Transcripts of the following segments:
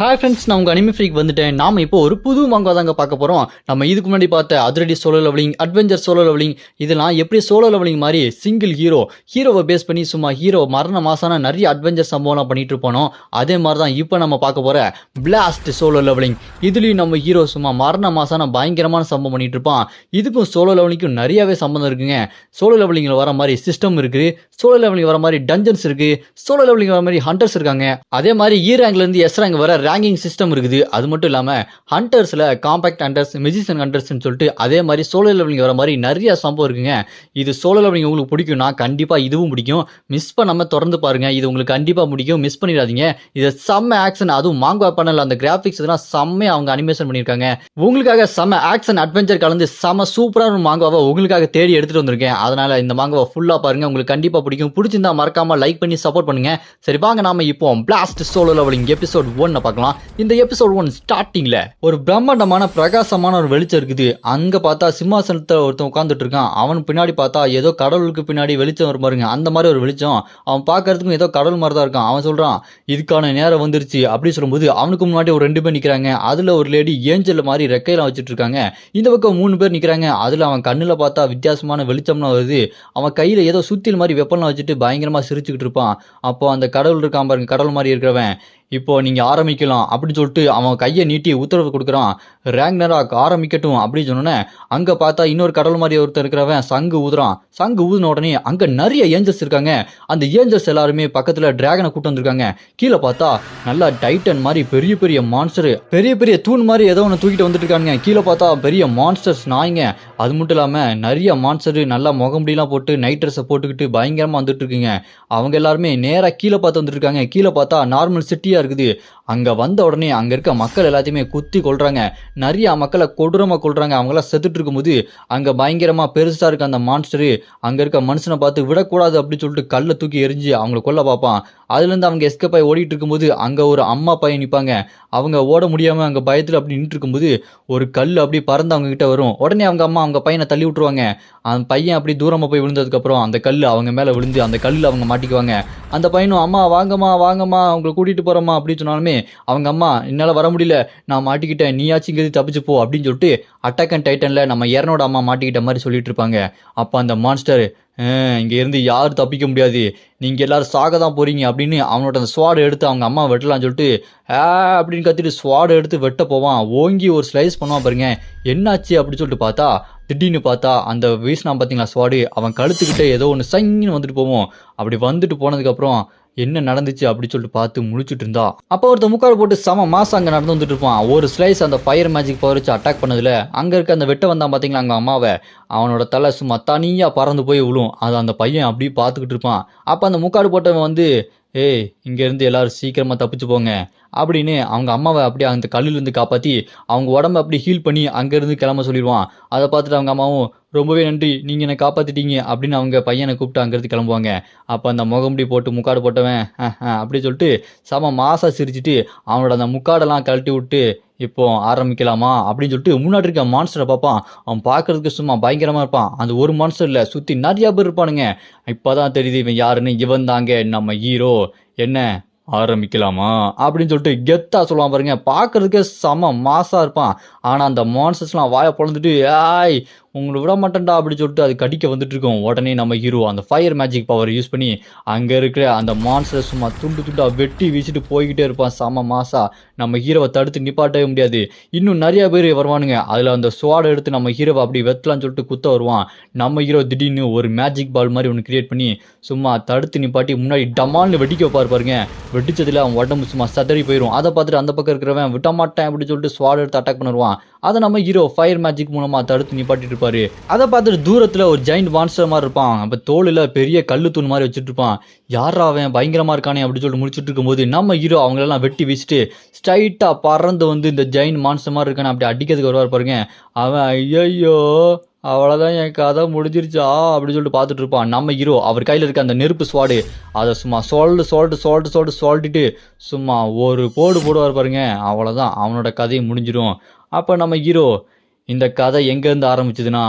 Hi friends, நான் உங்கள் anime freak வந்துட்டேன். நாம் இப்போ ஒரு புது மாங்கா தாங்க பார்க்க போகிறோம். நம்ம இதுக்கு முன்னாடி பார்த்த அதிரடி solo leveling, adventure solo leveling, இதெல்லாம் எப்படி சோலோ லெவலிங் மாதிரி சிங்கிள் ஹீரோவை பேஸ் பண்ணி சும்மா ஹீரோ மரண மாசான நிறைய அட்வென்ச்சர் சம்பவம்லாம் பண்ணிட்டு இருப்பானோ, அதே மாதிரி தான் இப்போ நம்ம பார்க்க போகிற பிளாஸ்ட் சோலோ லெவலிங். இதுலேயும் நம்ம ஹீரோ சும்மா மரண மாசான பயங்கரமான சம்பவம் பண்ணிட்டு இருப்பான். இதுக்கும் சோலோ லெவலிங்க்கும் நிறையாவே சம்பந்தம் இருக்குங்க. சோலோ லெவலிங்கில் வர மாதிரி சிஸ்டம் இருக்குது, சோலோ லெவலிங் வர மாதிரி டஞ்சன்ஸ் இருக்குது, சோலோ லெவலிங் வர மாதிரி ஹண்டர்ஸ் இருக்காங்க. அதே மாதிரி ரேங்க்லேருந்து எஸ் ரேங்க் வர ரேங்கிங் சிஸ்டம் இருக்குது. அது மட்டும் இல்லாமல் ஹண்டர்ஸில் காம்பேக்ட் ஹண்டர்ஸ், மெஜிஷியன் ஹண்டர்ஸ்னு சொல்லிட்டு அதே மாதிரி சோலோ லெவலிங் வர மாதிரி நிறைய சம்பவம் இருக்குங்க. இது சோலோ லெவலிங் உங்களுக்கு பிடிக்கும்னா கண்டிப்பாக இதுவும் பிடிக்கும். மிஸ் பண்ணாமல் தொடர்ந்து பாருங்க, இது உங்களுக்கு கண்டிப்பாக பிடிக்கும். மிஸ் பண்ணிடாதீங்க. இது செம்ம ஆக்ஷன், அதுவும் மாங்கா பண்ணல அந்த கிராஃபிக்ஸ் இதெல்லாம் செம்மையாக அவங்க அனிமேஷன் பண்ணியிருக்காங்க. உங்களுக்காக செம்ம ஆக்ஷன் அட்வென்ச்சர் கலந்து செம்ம சூப்பரான மாங்காவை உங்களுக்காக தேடி எடுத்துட்டு வந்திருக்கேன். அதனால இந்த மாங்காவை ஃபுல்லாக பாருங்க, உங்களுக்கு கண்டிப்பாக பிடிக்கும். பிடிச்சிருந்தா மறக்காம லைக் பண்ணி சப்போர்ட் பண்ணுங்க. சரி வாங்க, நாம இப்போ பிளாஸ்ட் சோலோ லெவலிங் எபிசோட் 1 பார்க்கலாம். இந்த எபிசோட் 1 ஸ்டார்டிங்ல ஒரு பிரம்மாண்டமான பிரகாசமான ஒரு வெளிச்சம் இருக்குது. அங்க பார்த்தா சிம்மாசனத்துல ஒருத்தன் உட்காந்துட்டு இருக்கான். அவன் பின்னாடி பார்த்தா ஏதோ கடவுளுக்கு பின்னாடி வெளிச்சம் வரும் பாருங்க, அந்த மாதிரி ஒரு வெளிச்சம். அவன் பார்க்கறதுக்கும் ஏதோ கடவுள் மாதிரி தான் இருக்கான். அவன் சொல்றான், இதுக்கான நேரம் வந்துருச்சு அப்படி சொல்லும்போது அவனுக்கு முன்னாடி ஒரு 2 பேர் நிக்கிறாங்க. அதுல ஒரு லேடி ஏஞ்சல் மாதிரி ரெக்கையெல்லாம் வச்சுட்டு இருக்காங்க. இந்த பக்கம் 3 பேர் நிக்கிறாங்க. அதுல அவன் கண்ணுல பார்த்தா வித்தியாசமான வெளிச்சம்லாம் வருது. அவன் கையில ஏதோ சுத்தில் மாதிரி வெப்பன்லாம் வச்சுட்டு பயங்கரமா சிரிச்சுக்கிட்டு இருப்பான். அப்போ அந்த கடவுள் இருக்கான் பாருங்க, கடவுள் மாதிரி இருக்கிறவன், இப்போ நீங்கள் ஆரம்பிக்கலாம் அப்படின்னு சொல்லிட்டு அவன் கையை நீட்டி உத்தரவு கொடுக்குறான். ரேங்க்னராக் ஆரம்பிக்கட்டும் அப்படின்னு சொன்னோன்னே அங்கே பார்த்தா இன்னொரு கடவுள் மாதிரி ஒருத்தர் இருக்கிறவன் சங்கு ஊதுறான். சங்கு ஊதின உடனே அங்கே நிறைய ஏஞ்சல்ஸ் இருக்காங்க. அந்த ஏஞ்சல்ஸ் எல்லாருமே பக்கத்தில் டிராகனை கூட்டு வந்திருக்காங்க. கீழே பார்த்தா நல்லா டைட்டன் மாதிரி பெரிய பெரிய மான்ஸ்டர், பெரிய பெரிய தூண் மாதிரி ஏதோ ஒன்று தூக்கிட்டு வந்துட்டு இருக்காங்க. கீழே பார்த்தா பெரிய மான்ஸ்டர்ஸ் நாய்ங்க. அது மட்டும் இல்லாமல் நிறைய மான்ஸ்டர் நல்லா முகமுடியெல்லாம் போட்டு நைட் ட்ரெஸ்ஸை போட்டுக்கிட்டு பயங்கரமாக வந்துட்டு இருக்குங்க. அவங்க எல்லாருமே நேராக கீழே பார்த்து வந்துட்டு இருக்காங்க. கீழே பார்த்தா நார்மல் சிட்டியாக இருக்குது. அங்க வந்த உடனே அங்க இருக்க மக்கள் எல்லாத்தையுமே குத்தி கொள்றாங்க. நிறைய மக்களை கொடூரமா கொள்றாங்க. அவங்களாம் செத்துட்டு இருக்கும்போது அங்க பயங்கரமா பெருசா இருக்க அந்த மான்ஸ்டரு அங்க இருக்க மனுஷனை பார்த்து விடக்கூடாது அப்படின்னு சொல்லிட்டு கல்லை தூக்கி எரிஞ்சு அவங்களை கொல்ல பார்ப்பான். அதுல இருந்து அவங்க எஸ்கேப் ஆகி ஓடிட்டு இருக்கும்போது அங்க ஒரு அம்மா பையன் நிற்பாங்க. அவங்க ஓட முடியாம அங்க பயத்துல அப்படி நின்று இருக்கும்போது ஒரு கல் அப்படி பறந்து அவங்க கிட்ட வரும். உடனே அவங்க அம்மா அவங்க பையனை தள்ளி விட்டுருவாங்க. அந்த பையன் அப்படி தூரமா போய் விழுந்ததுக்கு அப்புறம் அந்த கல் அவங்க மேல விழுந்து அந்த கல்லில் அவங்க மாட்டிக்குவாங்க. அந்த பையனும் அம்மா வாங்கம்மா வாங்கம்மா அவங்களை கூட்டிட்டு போறோமா அப்படின்னு சொன்னாலுமே அவங்க அம்மா, என்னால் வர முடியல, நான் மாட்டிக்கிட்டேன், நீயாச்சும் இங்கே தப்பிச்சு போ அப்படின்னு சொல்லிட்டு அட்டாக் அண்ட் டைட்டனில் நம்ம எரனோட அம்மா மாட்டிக்கிட்ட மாதிரி சொல்லிட்டு இருப்பாங்க. அப்போ அந்த மான்ஸ்டர், இங்கே இருந்து யாரும் தப்பிக்க முடியாது, நீங்கள் எல்லாரும் சாக தான் போறீங்க அப்படின்னு அவனோட அந்த ஸ்வாடை எடுத்து அவங்க அம்மா வெட்டலாம்னு சொல்லிட்டு அப்படின்னு கத்திட்டு ஸ்வாடை எடுத்து வெட்ட போவான். ஓங்கி ஒரு ஸ்லைஸ் பண்ணுவான் பாருங்க. என்னாச்சு அப்படின்னு சொல்லிட்டு பார்த்தா திடீர்னு பார்த்தா அந்த வீசினா பார்த்தீங்களா ஸ்வாடு, அவன் கழுத்துக்கிட்டே ஏதோ ஒன்று சங்கின்னு வந்துட்டு போவோம். அப்படி வந்துட்டு போனதுக்கப்புறம் என்ன நடந்துச்சு அப்படின்னு சொல்லிட்டு பார்த்து முழிச்சுட்டு இருந்தா அப்போ ஒருத்த முக்காடு போட்டு சம மாசம் அங்கே நடந்து வந்துட்டு இருப்பான். ஒரு ஸ்லைஸ் அந்த ஃபயர் மேஜிக் பவர் வச்சு அட்டாக் பண்ணதுல அங்கே இருக்க அந்த வெட்ட வந்தான் பார்த்தீங்களா அங்கே அம்மாவை, அவனோட தலை சும்மா தனியாக பறந்து போய் விழும். அது அந்த பையன் அப்படியே பார்த்துக்கிட்டு இருப்பான். அப்போ அந்த முக்காடு போட்டவன் வந்து, ஏய் இங்கேருந்து எல்லாரும் சீக்கிரமாக தப்பிச்சு போங்க அப்படின்னு அவங்க அம்மாவை அப்படியே அந்த கல்லுலேருந்து காப்பாற்றி அவங்க உடம்ப அப்படி ஹீல் பண்ணி அங்கேருந்து கிளம்ப சொல்லிடுவான். அதை பார்த்துட்டு அவங்க அம்மாவும், ரொம்பவே நன்றி, நீங்கள் என்னை காப்பாற்றிட்டீங்க அப்படின்னு அவங்க பையனை கூப்பிட்டு அங்கேருந்து கிளம்புவாங்க. அப்போ அந்த முகமுடி போட்டு முக்காடு போட்டவன் அப்படி சொல்லிட்டு செம மாசா சிரிச்சுட்டு அவனோட அந்த முக்காடெல்லாம் கழட்டி விட்டு, இப்போ ஆரம்பிக்கலாமா அப்படின்னு சொல்லிட்டு முன்னாடி இருக்க மான்ஸ்டரை பார்ப்பான். அவன் பார்க்கறதுக்கு சும்மா பயங்கரமாக இருப்பான். அந்த ஒரு மான்ஸ்டர் இல்லை, சுற்றி நிறையா பேர் இருப்பானுங்க. இப்போ தான் தெரியுது இவன் யாருன்னு. இவன் தாங்க நம்ம ஹீரோ. என்ன ஆரம்பிக்கலாமா அப்படின்னு சொல்லிட்டு கெத்தா சொல்லுவான் பாருங்க. பார்க்கறதுக்கே செம மாசா இருப்பான். ஆனால் அந்த மான்ஸ்டர்ஸ்லாம் வாயை பொழந்துட்டு, ஆய் உங்களை விட மாட்டேன்டா அப்படின்னு சொல்லிட்டு அது கடிக்க வந்துட்டு இருக்கும். உடனே நம்ம ஹீரோ அந்த ஃபயர் மேஜிக் பவர் யூஸ் பண்ணி அங்கே இருக்கிற அந்த மான்ஸ்டர் சும்மா துண்டு துண்டா வெட்டி வீசிட்டு போய்கிட்டே இருப்பான். செம மாசா. நம்ம ஹீரோவை தடுத்து நிப்பாட்டவே முடியாது. இன்னும் நிறைய பேர் வருவானுங்க. அதில் அந்த ஸ்வாடை எடுத்து நம்ம ஹீரோவை அப்படி வெத்தலான்னு சொல்லிட்டு குத்த வருவான். நம்ம ஹீரோ திடீர்னு ஒரு மேஜிக் பால் மாதிரி ஒன்று கிரியேட் பண்ணி சும்மா தடுத்து நிப்பாட்டி முன்னாடி டமால்னு வெடிக்க வைப்பார் பாருங்க. வெடிச்சதுல அவன் உடம்பு சும்மா சதறி போயிடும். அதை பார்த்துட்டு அந்த பக்கம் இருக்கிறவன் விட்ட மாட்டேன் அப்படின்னு சொல்லிட்டு ஸ்வாட் எடுத்து அட்டாக் பண்ணுவான். அதை நம்ம ஹீரோ ஃபயர் மேஜிக் மூலமா தடுத்து நிப்பாட்டிட்டு இருப்பாரு. அதை பார்த்துட்டு தூரத்துல ஒரு ஜெயிண்ட் மான்ஸ்டர் மாதிரி இருப்பான். அப்ப தோளில் பெரிய கல்லு தூண் மாதிரி வச்சுட்டு இருப்பான். யாரா அவன் பயங்கரமா இருக்கானே அப்படின்னு சொல்லிட்டு முடிச்சுட்டு இருக்கும்போது நம்ம ஹீரோ அவங்களெல்லாம் வெட்டி வீசிட்டு ஸ்ட்ரைட்டா பறந்து வந்து இந்த ஜெயிண்ட் மான்ஸ்டர் மாதிரி இருக்கானே அப்படி அடிக்கிறதுக்கு வருவார் பாருங்க. அவன் ஐயோ அவ்வளோதான் என் கதை முடிஞ்சிருச்சா அப்படின்னு சொல்லிட்டு பார்த்துட்டு இருப்பான். நம்ம ஹீரோ அவர் கையில் இருக்க அந்த நெருப்பு ஸ்வாடு அதை சும்மா சொல்லிட்டு சும்மா ஒரு போடுவார் பாருங்க. அவ்வளோதான், அவனோட கதையை முடிஞ்சிடும். அப்போ நம்ம ஹீரோ, இந்த கதை எங்கேருந்து ஆரம்பிச்சதுன்னா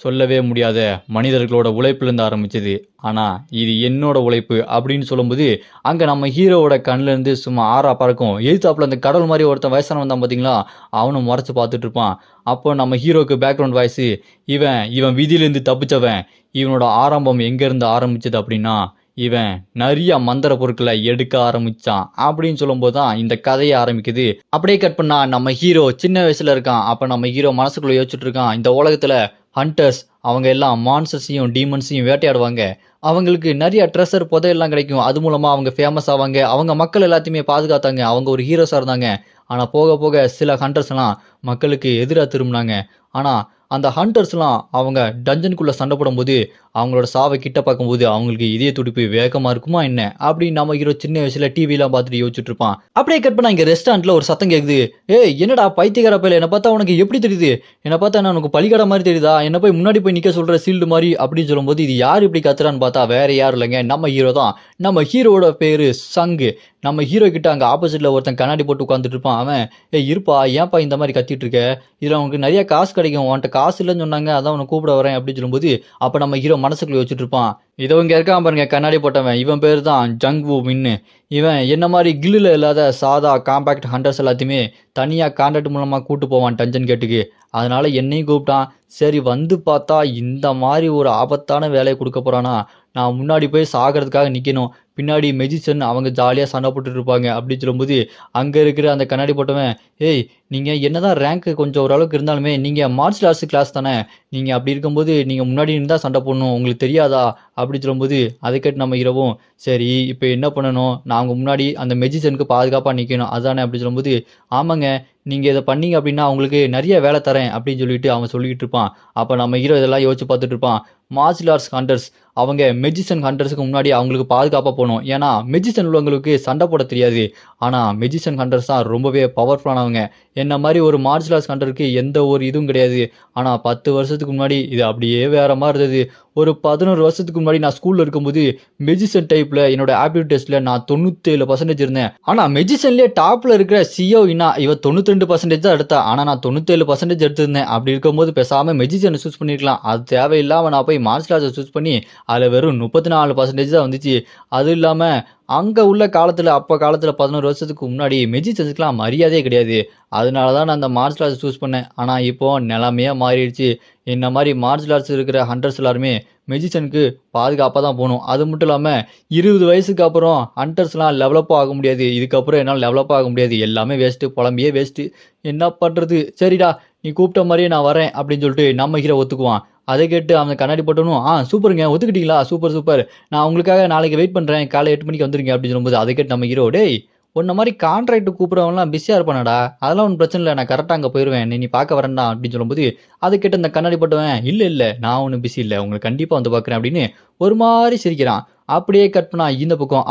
சொல்லவே முடியாத மனிதர்களோட உழைப்பிலிருந்து ஆரம்பிச்சது. ஆனா, இது என்னோட உழைப்பு அப்படின்னு சொல்லும்போது, அங்க நம்ம ஹீரோவோட கண்லேருந்து சும்மா ஆறா பறக்கும். எதுத்தாப்புல அந்த கடவுள் மாரி ஒருத்தன் வயசானவன் வந்தான் பார்த்தீங்களா? அவனும் மொறச்சு பார்த்துட்டு இருப்பான். அப்போ நம்ம ஹீரோக்கு பேக்ரவுண்ட் வாய்ஸு, இவன் இவன் விதியிலேருந்து தப்பிச்சவன். இவனோட ஆரம்பம் எங்கேருந்து ஆரம்பிச்சது அப்படின்னா, இவன் நெறைய மந்திர பொருட்கள எடுக்க ஆரம்பிச்சான். அப்படின்னு சொல்லும்போது தான் இந்த கதையே ஆரம்பிக்குது. அப்படியே கட் பண்ணா நம்ம ஹீரோ சின்ன வயசுல இருக்கான். அப்ப நம்ம ஹீரோ மனசுக்குள்ள யோசிச்சுட்டு இருக்கான். இந்த உலகத்துல ஹண்டர்ஸ் அவங்க எல்லாம் மான்ஸ்டர்ஸையும், டீமன்ஸையும் வேட்டையாடுவாங்க. அவங்களுக்கு நெறைய ட்ரெஷர் புதையல்லாம் கிடைக்கும். அது மூலமா அவங்க ஃபேமஸ் ஆவாங்க. அவங்க மக்கள் எல்லாத்தையுமே பாதுகாத்தாங்க. அவங்க ஒரு ஹீரோஸா இருந்தாங்க. ஆனா போக போக சில ஹண்டர்ஸ்லாம் மக்களுக்கு எதிரா திரும்புனாங்க. ஆனா அந்த ஹண்டர்ஸ்லாம் அவங்க டஞ்சனுக்குள்ள சண்டை போடும்போது, அவங்களோட சாவ கிட்ட பார்க்கும்போது அவங்களுக்கு இதய துடிப்பு வேகமா இருக்குமா என்ன? அப்படின்னு நம்ம ஹீரோ சின்ன வயசுல டிவிலாம் பார்த்துட்டு யோசிச்சுட்டு இருப்பான். அப்படியே கட் பண்ணா இங்க ரெஸ்டாரண்ட்ல ஒரு சத்தம் கேக்குது. "ஏய் என்னடா பைத்தியக்கார பயலே! என்ன பார்த்தா உனக்கு எப்படி தெரியுது? என்ன பார்த்தா என்ன உனக்கு பலிகடா மாரி தெரியுதா? என்ன போய் முன்னாடி போய் நிக்க சொல்ற ஷீல்டு மாரி" அப்படின்னு சொல்லும்போது, இது யார் இப்படி கத்துறான்னு பார்த்தா வேற யாரும் இல்லங்க. நம்ம ஹீரோ தான். நம்ம ஹீரோவோட பேரு சங்கு. நம்ம ஹீரோ கிட்ட அங்க ஆப்போசிட்ல ஒருத்தன் கண்ணாடி போட்டு உட்கார்ந்துட்டு இருப்பான். அவன், "ஏய் இருப்பா, ஏன்பா இந்த மாரி கத்திட்டு இருக்க? இதுல உனக்கு நெறைய காசு கிடைக்கும். உன்ட்ட காசு இல்லன்னு சொன்னாங்க. அதான் உன்ன கூப்பிட வரேன்" அப்படின்னு சொல்லும்போது, அப்ப நம்ம ஹீரோ மனசுக்குள்ள யோசிச்சுட்டு இருப்பான். இதோ இங்க இருக்கான் பாருங்க கண்ணாடி போட்டவன். இவன் பேரு தான் ஜங் வு மின்னு. இவன் என்ன மாரி கில்லுல இல்லாத சாதா காம்பேக்ட் ஹண்டர்ஸ் எல்லாத்தையுமே தனியா கான்ட்ராக்ட் மூலமா கூட்டு போவான் டஞ்சன் கேட்டுக்கு. அதனால என்னையும் கூப்பிட்டான். சரி வந்து பார்த்தா இந்த மாரி ஒரு ஆபத்தான வேலைய குடுக்க போறானா? நான் முன்னாடி போய் சாகறதுக்காக நிக்கணும். பின்னாடி மெஜிஷியன் அவங்க ஜாலியா சண்டை போட்டுட்டு இருப்பாங்க அப்படின்னு சொல்லும்போது, அங்க இருக்கிற அந்த கண்ணாடி போட்டவன், "ஏய் நீங்க என்னதான் ரேங்க் கொஞ்சம் ஓரளவுக்கு இருந்தாலுமே, நீங்க மார்ஷியல் ஆர்ட்ஸ் கிளாஸ் தானே? நீங்க அப்படி இருக்கும்போது நீங்க முன்னாடி நின்னு தான் சண்டை போடணும். உங்களுக்கு தெரியாதா?" அப்படி சொல்லும்போது, அதை கேட்டு நம்ம ஹீரோவும், "சரி இப்ப என்ன பண்ணணும்? நான் அவங்க முன்னாடி அந்த மெஜிஷியனுக்கு பாதுகாப்பா நிக்கணும். அதானே?" அப்படி சொல்லும்போது, "ஆமாங்க. நீங்க இத பண்ணீங்க அப்படின்னா, உங்களுக்கு நெறைய வேலை தரேன்." அப்படின்னு சொல்லிட்டு அவன் சொல்லிக்கிட்டு இருப்பான். அப்ப நம்ம ஹீரோ இதெல்லாம் யோசிச்சு பார்த்துட்டு இருப்பான். மார்ஷியல் ஆர்ட்ஸ் ஹண்டர்ஸ் அவங்க மெஜிஷியன் ஹண்டர்ஸ்க்கு முன்னாடி அவங்களுக்கு பாதுகாப்பா போணும். ஏன்னா, மெஜிஷியன் உள்ளவங்களுக்கு சண்டை போட தெரியாது. ஆனா, மெஜிஷியன் ஹண்டர்ஸ் தான் ரொம்பவே பவர்ஃபுல்லானவங்க. என்ன மாரி ஒரு மார்ஷியல் ஆர்ட்ஸ் ஹண்டருக்கு எந்த ஒரு இதுவும் கிடையாது. ஆனா 10 வருஷத்துக்கு முன்னாடி இது அப்படியே வேற மாரி இருந்தது. ஒரு 11 வருஷத்துக்கு முன்னாடி நான் ஸ்கூல்ல இருக்கும்போது, மெஜிஷியன் டைப்ல என்னோட ஆப்டிட்யூட் டெஸ்ட்ல நான் 97% இருந்தேன். ஆனா மெஜிஷியன்லயே டாப்ல இருக்கிற சியோ இன்னா இவ 92% தான் எடுத்தா. ஆனா நான் 97% எடுத்திருந்தேன். அப்படி இருக்கும்போது பேசாம மெஜிஷியன சூஸ் பண்ணியிருக்கலாம். அது தேவையில்லாம நான் போய் மார்ஷியல் ஆர்ட்ஸ சூஸ் பண்ணி, அதுல வெறும் 34% தான் வந்துச்சு. அதுவும் இல்லாம அங்க உள்ள காலத்துல அப்ப காலத்துல 11 வருஷத்துக்கு முன்னாடி மெஜிஷியன்ஸ்க்குலாம் மரியாதையே கிடையாது. அதனால தான் நான் அந்த மார்ஷியல் ஆர்ட்ஸ் சூஸ் பண்ணேன். ஆனா இப்போ நிலைமையே மாறிடுச்சு. என்ன மாரி மார்ஷியல் ஆர்ட்ஸ் இருக்கிற ஹண்டர்ஸ் எல்லாருமே மெஜிஷியனுக்கு பாதுகாப்பா தான் போணும். அது மட்டும் இல்லாம 20 வயசுக்கு அப்புறம் ஹண்டர்ஸ்லாம் டெவலப்பும் ஆக முடியாது. இதுக்கப்புறம் என்னால டெவலப் ஆக முடியாது. எல்லாமே வேஸ்ட்டு. புலம்பியே வேஸ்ட்டு. என்ன பண்றது? சரிடா, நீ கூப்பிட்ட மாரியே நான் வரேன் அப்படின்னு சொல்லிட்டு நம்ம ஹீரோ ஒத்துக்குவான். அதை கேட்டு அவன் கண்ணாடி போட்டவனும், சூப்பருங்க ஒத்துக்கிட்டீங்களா? Super, super. நான் உங்களுக்காக நாளைக்கு வெயிட் பண்றேன். காலைல 8 மணிக்கு வந்துருங்க அப்படின்னு சொல்லும்போது, அதை கேட்டு நம்ம ஹீரோ, "டேய் உன்ன மாரி கான்ட்ராக்ட் கூப்பிடுறவன்லாம் பிஸியா இருப்பானடா. அதெல்லாம் ஒண்ணும் பிரச்சனை இல்ல. நான் கரெக்ட்டா அங்க போயிருவேன். நீ பார்க்க வரேன்டா" அப்படின்னு சொல்லும்போது, அதை கேட்டு அந்த கண்ணாடி போட்டவன், "இல்ல, இல்ல. நான் ஒண்ணும் பிஸி இல்ல. உங்கள கண்டிப்பா வந்து பார்க்குறேன்" அப்படின்னு ஒரு மாரி சிரிக்கிறான். அப்படியே கட் பண்ணா இந்த பக்கம்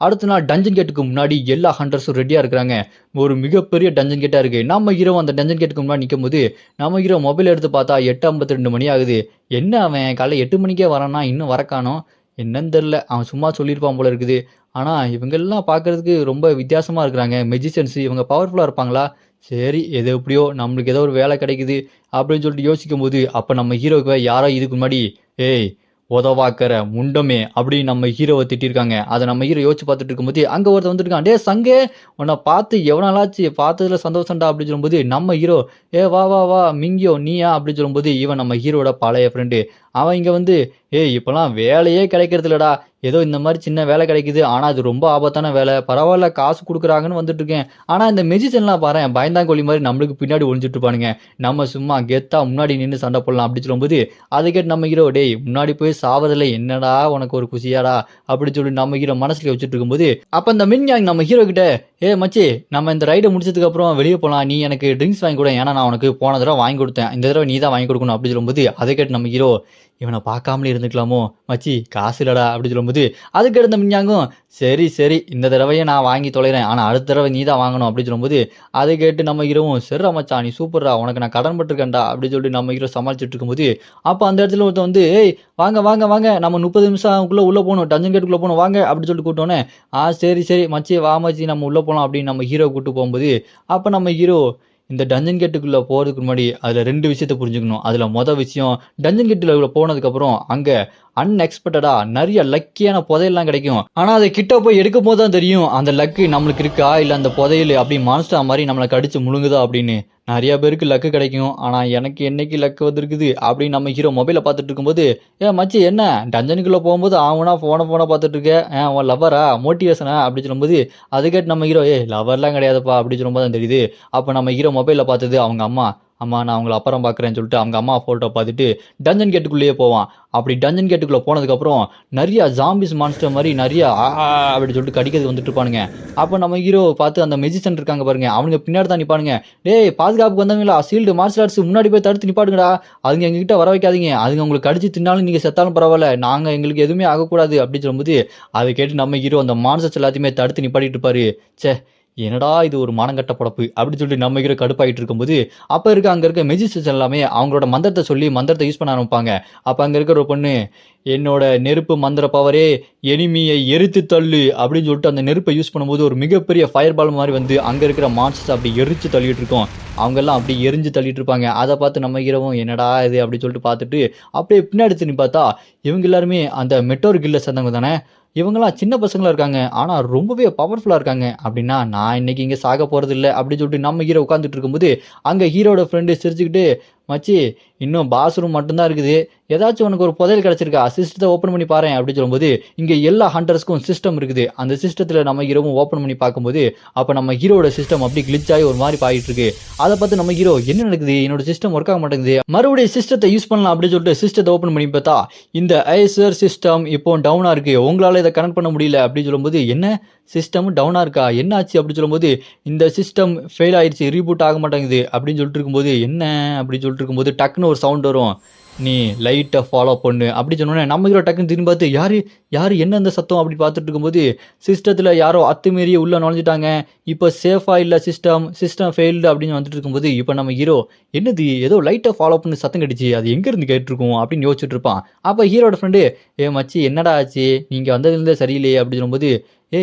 அடுத்த நாள் டஞ்சன் கேட்டுக்கு முன்னாடி எல்லா ஹண்டர்ஸும் ரெடியா இருக்கிறாங்க. ஒரு மிகப்பெரிய டஞ்சன் கேட்டா இருக்கு. நம்ம ஹீரோ அந்த டஞ்சன் கேட்டுக்கு முன்னாடி நிக்கும்போது, நம்ம ஹீரோ மொபைல் எடுத்து பார்த்தா 8:52 மணி ஆகுது. என்ன அவன் காலைல 8 மணிக்கே வரான்னா, இன்னும் வர காணோம். என்னன்னு தெரியல. அவன் சும்மா சொல்லியிருப்பான் போல இருக்குது. ஆனா, இவங்கெல்லாம் பார்க்கறதுக்கு ரொம்ப வித்தியாசமா இருக்கிறாங்க. மெஜிஷியன்ஸ் இவங்க பவர்ஃபுல்லா இருப்பாங்களா? சரி, எது எப்படியோ நம்மளுக்கு ஏதோ ஒரு வேலை கிடைக்குது அப்படின்னு சொல்லிட்டு யோசிக்கும்போது, அப்ப நம்ம ஹீரோவ யாரோ இதுக்கு முன்னாடி, "ஏய் உதவாக்கற முண்டமே" அப்படின்னு நம்ம ஹீரோவ திட்டியிருக்காங்க. அத நம்ம ஹீரோ யோசிச்சு பார்த்துட்டு இருக்கும்போது, அங்க ஒருத்தன் வந்துருக்கான். "டேய் சங்கு, உன்ன பார்த்து எவ்வளோ நாளாச்சு? பார்த்ததுல சந்தோஷம்டா" அப்படின்னு சொல்லும்போது, நம்ம ஹீரோ, "ஏ வா வா வா மிங்கியோ நீயா?" அப்படின்னு சொல்லும்போது, இவன் நம்ம ஹீரோவோட பழைய ஃப்ரெண்டு. அவன் இங்க வந்து, "ஏய் இப்பலாம் வேலையே கிடைக்கிறது இல்லடா. ஏதோ இந்த மாரி சின்ன வேலை கிடைக்குது. ஆனா அது ரொம்ப ஆபத்தான வேலை. பரவால்ல காசு குடுக்குறாங்கன்னு வந்துட்டு இருக்கேன். ஆனா இந்த மெஜிஷியன்லாம் பாரேன் பயந்தாங்கோலி மாரி நம்மளுக்கு பின்னாடி ஒளிஞ்சுட்டு இருப்பானுங்க. நம்ம சும்மா கெத்தா முன்னாடி நின்னு சண்டை போடலாம்" அப்படின்னு சொல்லும்போது, அதை கேட்டு நம்ம ஹீரோ, "டேய் முன்னாடி போய் சாவதுல என்னடா உனக்கு ஒரு குஷியாடா?" அப்படின்னு சொல்லி நம்ம ஹீரோ மனசுல வச்சுட்டு இருக்கும்போது, அப்ப அந்த மின் கேங் நம்ம ஹீரோ கிட்ட, "ஏய் மச்சி, நம்ம இந்த ரைட முடிச்சதுக்கு அப்புறம் வெளிய போலாம். நீ எனக்கு ட்ரிங்க்ஸ் வாங்கி குடேன். ஏன்னா நான் உனக்கு போன தடவ வாங்கி குடுத்தேன். இந்த தடவ நீ தான் வாங்கி குடுக்கணும்" அப்படின்னு சொல்லும்போது, அதை கேட்டு நம்ம ஹீரோ, "இவன பார்க்காமலே இருந்துக்கலாமோ? மச்சி காசு இல்லடா" அப்படின்னு சொல்லும்போது, அதுக்கு அடுத்த மின்யாங்கும், "சரி, சரி இந்த தடவையே நான் வாங்கி தொலைறேன். ஆனா அடுத்த தடவ நீ தான் வாங்கணும்" அப்படின்னு சொல்லும்போது, அதை கேட்டு நம்ம ஹீரோவும், "சரிடா மச்சான் நீ சூப்பர்டா. உனக்கு நான் கடன் பட்டுருக்கேன்டா" அப்படின்னு சொல்லிட்டு நம்ம ஹீரோ சமாளிச்சுட்டு இருக்கும்போது, அப்ப அந்த இடத்துல ஒருத்தன் வந்து, "ஏய் வாங்க, வாங்க, வாங்க. நம்ம 30 நிமிஷம்க்குள்ள உள்ள போணும். டஞ்சன் கேட்டுக்குள்ள போணும் வாங்க" அப்படின்னு சொல்லிட்டு கூப்பிட்டோனே, சரி, சரி மச்சி வா மச்சி நம்ம உள்ள போலாம்" அப்படின்னு நம்ம ஹீரோ கூட்டு போகும்போது, அப்ப நம்ம ஹீரோ, இந்த டஞ்சன் கேட்டுக்குள்ள போறதுக்கு முன்னாடி அதுல 2 விஷயத்த புரிஞ்சுக்கணும். அதுல விஷயம் டஞ்சன் கேட்டுக்குள்ள போனதுக்கப்புறம் அங்க அன்எக்ஸ்பெக்டடா நிறைய லக்கியான புதையல்லாம் கிடைக்கும். ஆனா அதை கிட்ட போய் எடுக்கும் போது தான் தெரியும் அந்த லக்கு நம்மளுக்கு இருக்கா இல்ல அந்த புதையல் அப்படி மான்ஸ்டர் மாதிரி நம்மளை கடிச்சு முழுங்குதா அப்படின்னு. நிறைய பேருக்கு லக்கு கிடைக்கும். ஆனா எனக்கு என்னைக்கு லக்கு வந்திருக்குது அப்படின்னு நம்ம ஹீரோ மொபைலை பார்த்துட்டு இருக்கும்போது, ஏன் மச்சி என்ன டஞ்சனுக்குள்ள போகும்போது ஆகுனா போனை பார்த்துட்டு இருக்க, உன் லவ்வரா மோட்டிவேஷனா அப்படி சொல்லும்போது, அது கேட்டு நம்ம ஹீரோ லவர்லாம் கிடையாதுப்பா அப்படி சொல்லும்போது தான் தெரியுது. அப்போ நம்ம ஹீரோ மொபைலில் பார்த்தது அவங்க அம்மா. அம்மா நான் அவங்கள அப்புறம் பார்க்குறேன்னு சொல்லிட்டு அவங்க அம்மா ஃபோட்டோ பார்த்துட்டு டஞ்சன் கேட்டுக்குள்ளேயே போவான். அப்படி டஞ்சன் கேட்டுக்குள்ளே போனதுக்கப்புறம் நிறைய ஜாம்பிஸ் மான்ஸ்டர் மாதிரி நிறைய அப்படி சொல்லிட்டு கடிக்கிறது வந்துட்டு இருப்பானுங்க. அப்போ நம்ம ஹீரோ பார்த்து அந்த மெஜிஷியன் இருக்காங்க பாருங்க, அவனுங்க பின்னாடி தான் நிற்பானுங்க. டேய் பாதுகாப்புக்கு வந்தவங்களா சீல்டு மார்ஷல் ஆர்ட்ஸ் முன்னாடி போய் தடுத்து நிப்பாடுங்கடா, அதுங்க எங்ககிட்ட வர வைக்காதீங்க, அதுங்க உங்களுக்கு கடிச்சு தின்னாலும் நீங்கள் செத்தாலும் பரவாயில்ல, நாங்கள் எங்களுக்கு எதுவுமே ஆகக்கூடாது அப்படின்னு சொல்லும்போது அதை கேட்டு நம்ம ஹீரோ அந்த மான்ஸ்டர்ஸ் எல்லாத்தையுமே தடுத்து நிப்பாட்டிட்டு இருப்பாரு. சே என்னடா இது ஒரு மானங்கட்ட படப்பு அப்படி சொல்லிட்டு நம்ம ஹீரோ கடுப்பாயிட்டு இருக்கும்போது அப்போ அங்கே இருக்க மெஜிஸ்டர்ஸ் எல்லாமே அவங்களோட மந்திரத்தை சொல்லி மந்திரத்தை யூஸ் பண்ண ஆரம்பிப்பாங்க. அப்போ அங்கே இருக்கிற ஒரு பொண்ணு, என்னோட நெருப்பு மந்திர பவரே எனிமியை எரித்து தள்ளு அப்படின்னு சொல்லிட்டு அந்த நெருப்பை யூஸ் பண்ணும்போது ஒரு மிகப்பெரிய ஃபயர் பால் மாதிரி வந்து அங்கே இருக்கிற மான்ஸ்டர்ஸ் அப்படி எரிச்சு தள்ளிட்டு இருக்கோம். அவங்கெல்லாம் அப்படி எரிஞ்சு தள்ளிட்டு இருப்பாங்க. அதை பார்த்து நம்ம ஹீரோவும் என்னடா இது அப்படி சொல்லிட்டு பார்த்துட்டு அப்படியே பின்னாடி திரும்பி பார்த்தா இவங்க எல்லாருமே அந்த மெட்டோர் கில்ல சேர்ந்தவங்க தானே. இவங்கெல்லாம் சின்ன பசங்களா இருக்காங்க, ஆனால் ரொம்பவே பவர்ஃபுல்லாக இருக்காங்க. அப்படின்னா நான் இன்னைக்கு இங்கே சாக போகிறது இல்லை அப்படின்னு சொல்லிட்டு நம்ம ஹீரோ உட்காந்துட்டு இருக்கும்போது அங்கே ஹீரோட ஃப்ரெண்டு சிரிச்சுக்கிட்டு, மச்சி இன்னும் பாஸ் ரூம் மட்டும்தான் இருக்குது, ஏதாச்சும் உனக்கு ஒரு புதையல் கிடச்சிருக்கா சிஸ்டத்தை ஓப்பன் பண்ணி பாரு அப்படின்னு சொல்லும்போது இங்கே எல்லா ஹண்டர்ஸ்க்கும் சிஸ்டம் இருக்குது. அந்த சிஸ்டத்தில் நம்ம ஹீரோவும் ஓப்பன் பண்ணி பார்க்கும்போது அப்போ நம்ம ஹீரோட சிஸ்டம் அப்படி கிளிச் ஆகி ஒரு மாதிரி பாயிட்டு இருக்கு. அதை பார்த்து நம்ம ஹீரோ என்ன நடக்குது, என்னோட சிஸ்டம் ஒர்க் ஆக மாட்டேங்குது, மறுபடியும் சிஸ்டத்தை யூஸ் பண்ணலாம் அப்படின்னு சொல்லிட்டு சிஸ்டத்தை ஓப்பன் பண்ணி பார்த்தா இந்த ஐசர் சிஸ்டம் இப்போ டவுனாக இருக்கு, உங்களால் இதை கனெக்ட் பண்ண முடியல அப்படின்னு சொல்லும்போது என்ன சிஸ்டம் டவுனாக இருக்கா என்ன ஆச்சு அப்படின்னு சொல்லும்போது இந்த சிஸ்டம் ஃபெயில் ஆயிடுச்சு ரீபூட் ஆக மாட்டேங்குது அப்படின்னு சொல்லிட்டு இருக்கும்போது என்ன அப்படின்னு சொல்லிட்டு இருக்கும்போது டக்குன்னு ஒரு சவுண்ட் வரும், நீ லைட்டை ஃபாலோ பண்ணு அப்படி சொன்னோன்னே நம்ம ஹீரோ டக்குன்னு திரும்பி பார்த்து யார் என்ன அந்த சத்தம் அப்படி பார்த்துட்டு இருக்கும்போது சிஸ்டத்தில் யாரோ அத்துமீறி உள்ளே நுழைஞ்சிட்டாங்க, இப்போ சேஃபாக இல்லை சிஸ்டம் ஃபெயில்டு அப்படின்னு வந்துட்டு இருக்கும்போது இப்போ நம்ம ஹீரோ என்னது ஏதோ லைட்டை ஃபாலோ பண்ணி சத்தம் கடிச்சு அது எங்கேருந்து கேட்டிருக்கும் அப்படின்னு யோசிச்சுட்டு இருப்பான். அப்போ ஹீரோட ஃப்ரெண்டு, மச்சி என்னடா ஆச்சு நீங்கள் வந்ததுலேருந்தே சரியில்லையே அப்படின்னு சொல்லும்போது,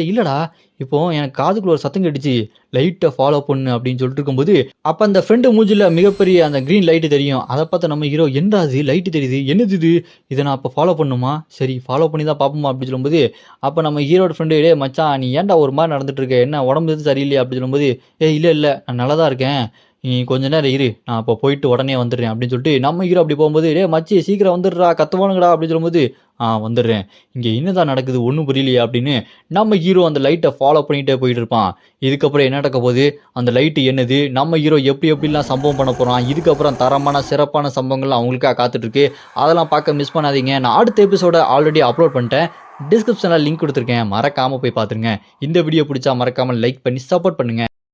இல்லடா இப்போ எனக்கு காதுக்குள்ள ஒரு சத்தம் கேட்டுச்சு லைட்டை ஃபாலோ பண்ணு அப்படின்னு சொல்லிட்டு இருக்கும்போது அப்போ அந்த ஃப்ரெண்டு மூஞ்சில் மிகப்பெரிய அந்த க்ரீன் லைட்டு தெரியும். அதை பார்த்து நம்ம ஹீரோ என்னடா அது லைட்டு தெரியுது என்னது இது, இதை நான் அப்போ ஃபாலோ பண்ணுமா, சரி ஃபாலோ பண்ணி தான் பார்ப்போமா அப்படின்னு சொல்லும்போது அப்போ நம்ம ஹீரோட ஃப்ரெண்டு, மச்சான் நீ ஏன்டா ஒரு மாதிரி நடந்துட்டு இருக்க, என்ன உடம்பு எதுவும் சரியில்லையா அப்படின்னு சொல்லும்போது இல்லை நான் நல்லா தான் இருக்கேன், நீ கொஞ்ச நேரம் இரு நான் அப்போ போயிட்டு உடனே வந்துடுறேன் அப்படின்னு சொல்லிட்டு நம்ம ஹீரோ அப்படி போகும்போது மச்சி சீக்கிரம் வந்துடுறா கத்துவானுங்கடா அப்படின்னு சொல்லும்போது வந்துடுறேன், இங்கே என்னதான் நடக்குது ஒன்றும் புரியலையே அப்படின்னு நம்ம ஹீரோ அந்த லைட்டை ஃபாலோ பண்ணிகிட்டே போயிட்டு இருப்பான். இதுக்கப்புறம் என்ன நடக்க போகுது, அந்த லைட்டு என்னது, நம்ம ஹீரோ எப்படிலாம் சம்பவம் பண்ண போகிறான், இதுக்கப்புறம் தரமான சிறப்பான சம்பவங்கள்லாம் அவங்களுக்காக காத்துட்ருக்கு. அதெல்லாம் பார்க்க மிஸ் பண்ணாதீங்க. நான் அடுத்த எபிசோட ஆல்ரெடி அப்லோட் பண்ணிட்டேன், டிஸ்கிரிப்ஷனில் லிங்க் கொடுத்துருக்கேன், மறக்காமல் போய் பார்த்துருங்க. இந்த வீடியோ பிடிச்சா மறக்காமல் லைக் பண்ணி சப்போர்ட் பண்ணுங்கள்.